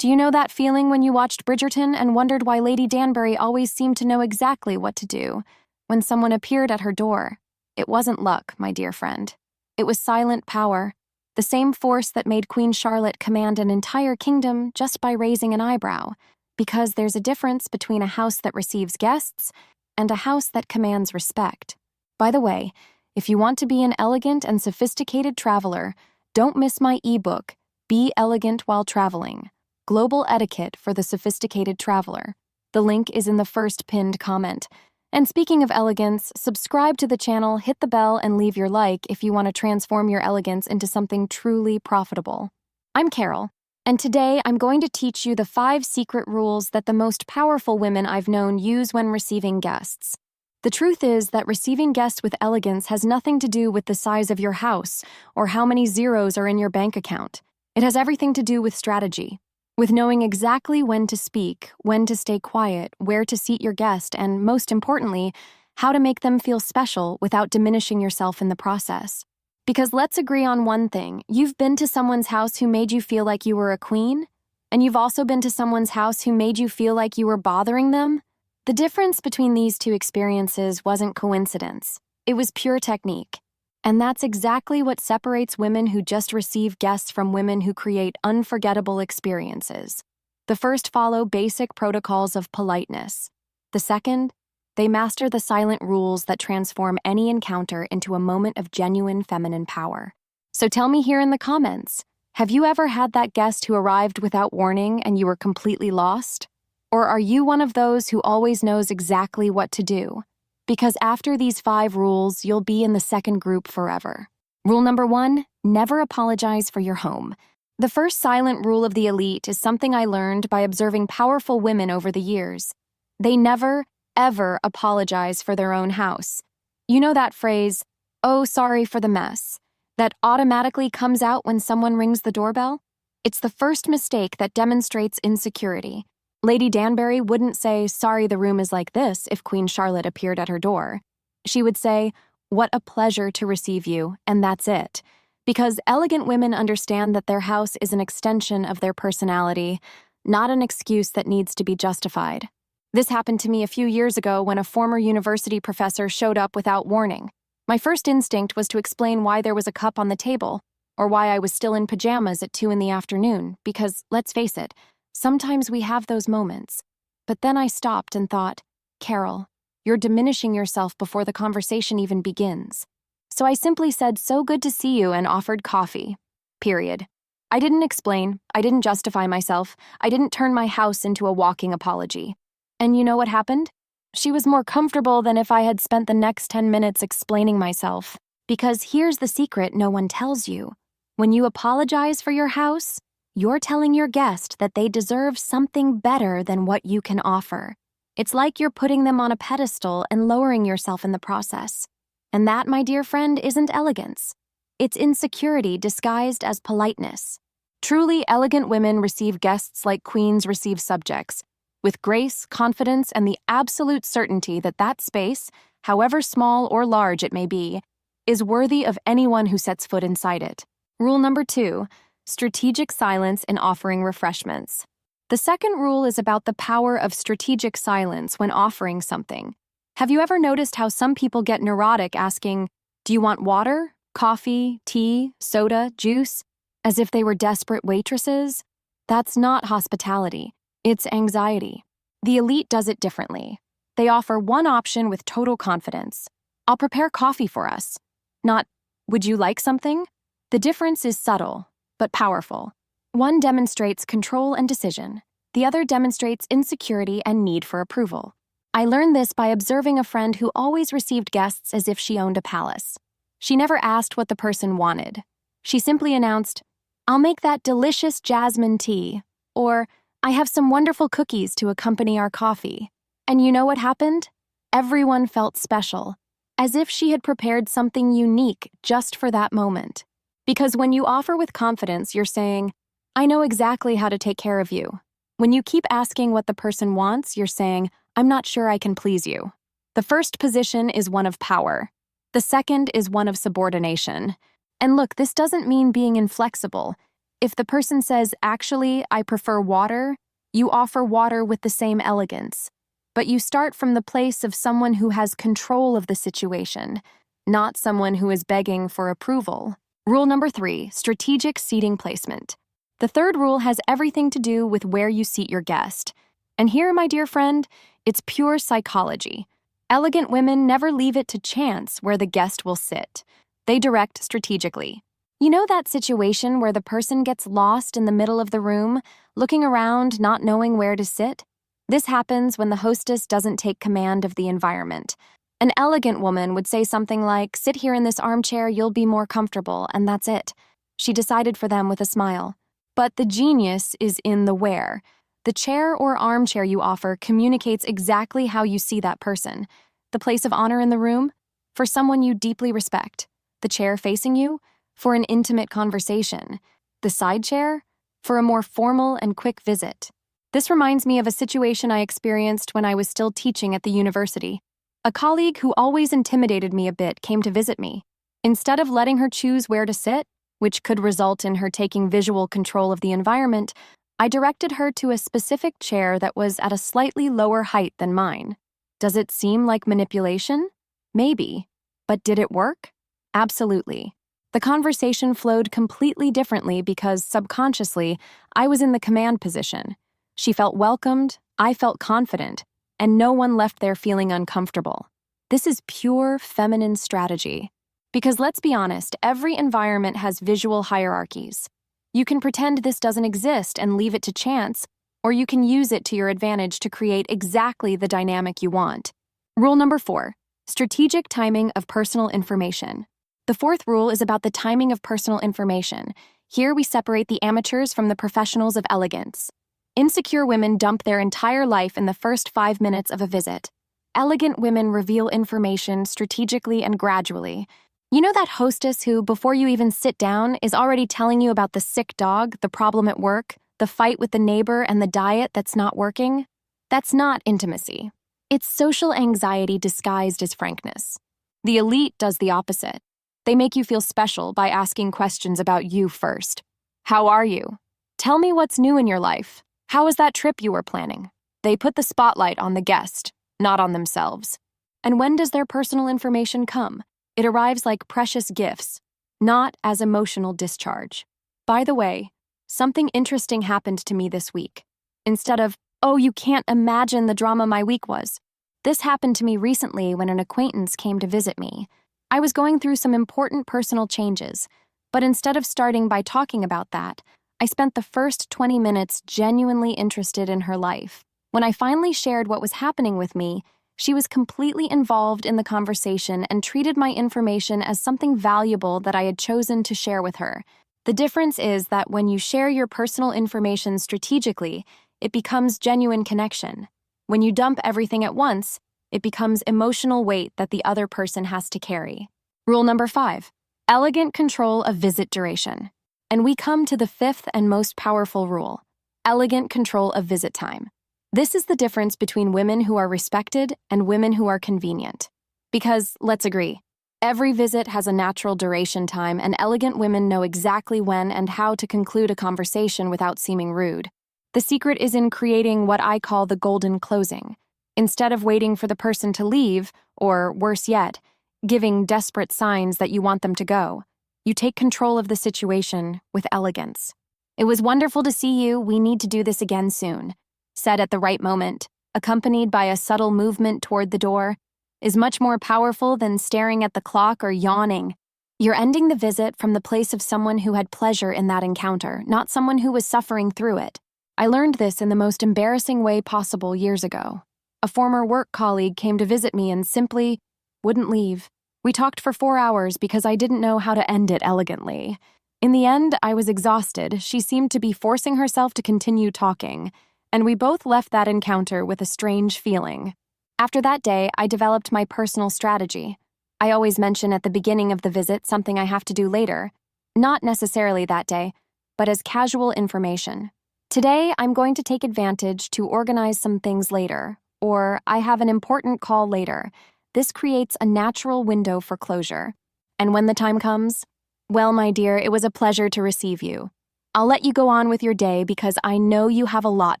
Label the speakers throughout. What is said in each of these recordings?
Speaker 1: Do you know that feeling when you watched Bridgerton and wondered why Lady Danbury always seemed to know exactly what to do when someone appeared at her door? It wasn't luck, my dear friend. It was silent power, the same force that made Queen Charlotte command an entire kingdom just by raising an eyebrow, because there's a difference between a house that receives guests and a house that commands respect. By the way, if you want to be an elegant and sophisticated traveler, don't miss my ebook, Be Elegant While Traveling. Global Etiquette for the Sophisticated Traveler. The link is in the first pinned comment. And speaking of elegance, subscribe to the channel, hit the bell, and leave your like if you want to transform your elegance into something truly profitable. I'm Carol, and today I'm going to teach you the 5 secret rules that the most powerful women I've known use when receiving guests. The truth is that receiving guests with elegance has nothing to do with the size of your house or how many zeros are in your bank account. It has everything to do with strategy. With knowing exactly when to speak, when to stay quiet, where to seat your guest, and most importantly, how to make them feel special without diminishing yourself in the process. Because let's agree on one thing, you've been to someone's house who made you feel like you were a queen, and you've also been to someone's house who made you feel like you were bothering them. The difference between these two experiences wasn't coincidence. It was pure technique. And that's exactly what separates women who just receive guests from women who create unforgettable experiences. The first follow basic protocols of politeness. The second, they master the silent rules that transform any encounter into a moment of genuine feminine power. So tell me here in the comments, have you ever had that guest who arrived without warning and you were completely lost? Or are you one of those who always knows exactly what to do? Because after these 5 rules, you'll be in the second group forever. Rule number 1, never apologize for your home. The first silent rule of the elite is something I learned by observing powerful women over the years. They never, ever apologize for their own house. You know that phrase, "Oh, sorry for the mess," that automatically comes out when someone rings the doorbell? It's the first mistake that demonstrates insecurity. Lady Danbury wouldn't say, "Sorry, the room is like this," if Queen Charlotte appeared at her door. She would say, "What a pleasure to receive you," and that's it. Because elegant women understand that their house is an extension of their personality, not an excuse that needs to be justified. This happened to me a few years ago when a former university professor showed up without warning. My first instinct was to explain why there was a cup on the table, or why I was still in pajamas at 2 in the afternoon, because, let's face it, sometimes we have those moments. But then I stopped and thought, Carol, you're diminishing yourself before the conversation even begins. So I simply said, "So good to see you," and offered coffee. Period. I didn't explain. I didn't justify myself. I didn't turn my house into a walking apology. And you know what happened? She was more comfortable than if I had spent the next 10 minutes explaining myself. Because here's the secret no one tells you. When you apologize for your house, you're telling your guest that they deserve something better than what you can offer. It's like you're putting them on a pedestal and lowering yourself in the process. And that, my dear friend, isn't elegance. It's insecurity disguised as politeness. Truly elegant women receive guests like queens receive subjects, with grace, confidence, and the absolute certainty that that space, however small or large it may be, is worthy of anyone who sets foot inside it. Rule number 2. Strategic silence in offering refreshments. The second rule is about the power of strategic silence when offering something. Have you ever noticed how some people get neurotic asking, "Do you want water, coffee, tea, soda, juice?" as if they were desperate waitresses? That's not hospitality. It's anxiety. The elite does it differently. They offer one option with total confidence. "I'll prepare coffee for us." Not, "Would you like something?" The difference is subtle, but powerful. One demonstrates control and decision. The other demonstrates insecurity and need for approval. I learned this by observing a friend who always received guests as if she owned a palace. She never asked what the person wanted. She simply announced, "I'll make that delicious jasmine tea," or "I have some wonderful cookies to accompany our coffee." And you know what happened? Everyone felt special, as if she had prepared something unique just for that moment. Because when you offer with confidence, you're saying, "I know exactly how to take care of you." When you keep asking what the person wants, you're saying, "I'm not sure I can please you." The first position is one of power. The second is one of subordination. And look, this doesn't mean being inflexible. If the person says, "Actually, I prefer water," you offer water with the same elegance. But you start from the place of someone who has control of the situation, not someone who is begging for approval. Rule number 3, strategic seating placement. The third rule has everything to do with where you seat your guest. And here, my dear friend, it's pure psychology. Elegant women never leave it to chance where the guest will sit. They direct strategically. You know that situation where the person gets lost in the middle of the room, looking around, not knowing where to sit? This happens when the hostess doesn't take command of the environment. An elegant woman would say something like, "Sit here in this armchair, you'll be more comfortable," and that's it. She decided for them with a smile. But the genius is in the where. The chair or armchair you offer communicates exactly how you see that person. The place of honor in the room? For someone you deeply respect. The chair facing you? For an intimate conversation. The side chair? For a more formal and quick visit. This reminds me of a situation I experienced when I was still teaching at the university. A colleague who always intimidated me a bit came to visit me. Instead of letting her choose where to sit, which could result in her taking visual control of the environment, I directed her to a specific chair that was at a slightly lower height than mine. Does it seem like manipulation? Maybe. But did it work? Absolutely. The conversation flowed completely differently because, subconsciously, I was in the command position. She felt welcomed, I felt confident, and no one left there feeling uncomfortable. This is pure feminine strategy. Because let's be honest, every environment has visual hierarchies. You can pretend this doesn't exist and leave it to chance, or you can use it to your advantage to create exactly the dynamic you want. Rule number 4, strategic timing of personal information. The fourth rule is about the timing of personal information. Here we separate the amateurs from the professionals of elegance. Insecure women dump their entire life in the first 5 minutes of a visit. Elegant women reveal information strategically and gradually. You know that hostess who, before you even sit down, is already telling you about the sick dog, the problem at work, the fight with the neighbor, and the diet that's not working? That's not intimacy. It's social anxiety disguised as frankness. The elite does the opposite. They make you feel special by asking questions about you first. How are you? Tell me what's new in your life. How was that trip you were planning? They put the spotlight on the guest, not on themselves. And when does their personal information come? It arrives like precious gifts, not as emotional discharge. By the way, something interesting happened to me this week. Instead of, "Oh, you can't imagine the drama my week was," this happened to me recently when an acquaintance came to visit me. I was going through some important personal changes, but instead of starting by talking about that, I spent the first 20 minutes genuinely interested in her life. When I finally shared what was happening with me, she was completely involved in the conversation and treated my information as something valuable that I had chosen to share with her. The difference is that when you share your personal information strategically, it becomes genuine connection. When you dump everything at once, it becomes emotional weight that the other person has to carry. Rule number 5, elegant control of visit duration. And we come to the fifth and most powerful rule, elegant control of visit time. This is the difference between women who are respected and women who are convenient. Because, let's agree, every visit has a natural duration time, and elegant women know exactly when and how to conclude a conversation without seeming rude. The secret is in creating what I call the golden closing. Instead of waiting for the person to leave, or worse yet, giving desperate signs that you want them to go, you take control of the situation with elegance. "It was wonderful to see you. We need to do this again soon," said at the right moment, accompanied by a subtle movement toward the door, is much more powerful than staring at the clock or yawning. You're ending the visit from the place of someone who had pleasure in that encounter, not someone who was suffering through it. I learned this in the most embarrassing way possible years ago. A former work colleague came to visit me and simply wouldn't leave. We talked for 4 hours because I didn't know how to end it elegantly. In the end, I was exhausted. She seemed to be forcing herself to continue talking, and we both left that encounter with a strange feeling. After that day, I developed my personal strategy. I always mention at the beginning of the visit something I have to do later, not necessarily that day, but as casual information. Today, I'm going to take advantage to organize some things later, or I have an important call later. This creates a natural window for closure. And when the time comes, well, my dear, it was a pleasure to receive you. I'll let you go on with your day because I know you have a lot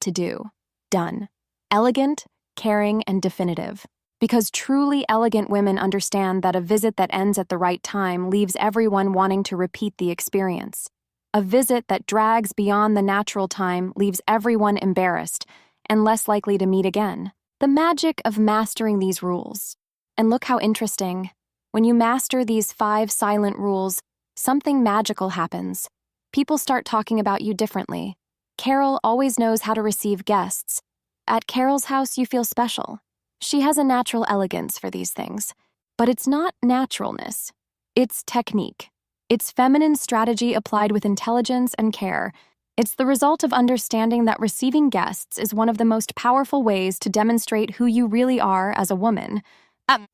Speaker 1: to do. Done. Elegant, caring, and definitive. Because truly elegant women understand that a visit that ends at the right time leaves everyone wanting to repeat the experience. A visit that drags beyond the natural time leaves everyone embarrassed and less likely to meet again. The magic of mastering these rules. And look how interesting. When you master these 5 silent rules, something magical happens. People start talking about you differently. Carol always knows how to receive guests. At Carol's house, you feel special. She has a natural elegance for these things. But it's not naturalness. It's technique. It's feminine strategy applied with intelligence and care. It's the result of understanding that receiving guests is one of the most powerful ways to demonstrate who you really are as a woman.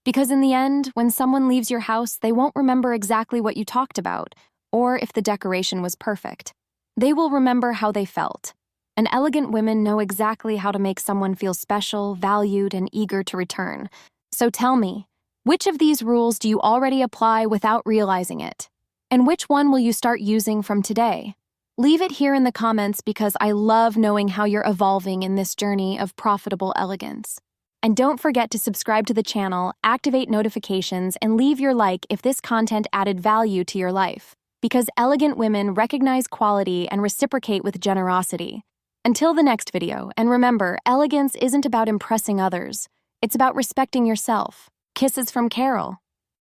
Speaker 1: Because in the end, when someone leaves your house, they won't remember exactly what you talked about, or if the decoration was perfect. They will remember how they felt. And elegant women know exactly how to make someone feel special, valued, and eager to return. So tell me, which of these rules do you already apply without realizing it? And which one will you start using from today? Leave it here in the comments because I love knowing how you're evolving in this journey of profitable elegance. And don't forget to subscribe to the channel, activate notifications, and leave your like if this content added value to your life. Because elegant women recognize quality and reciprocate with generosity. Until the next video, and remember, elegance isn't about impressing others. It's about respecting yourself. Kisses from Carol.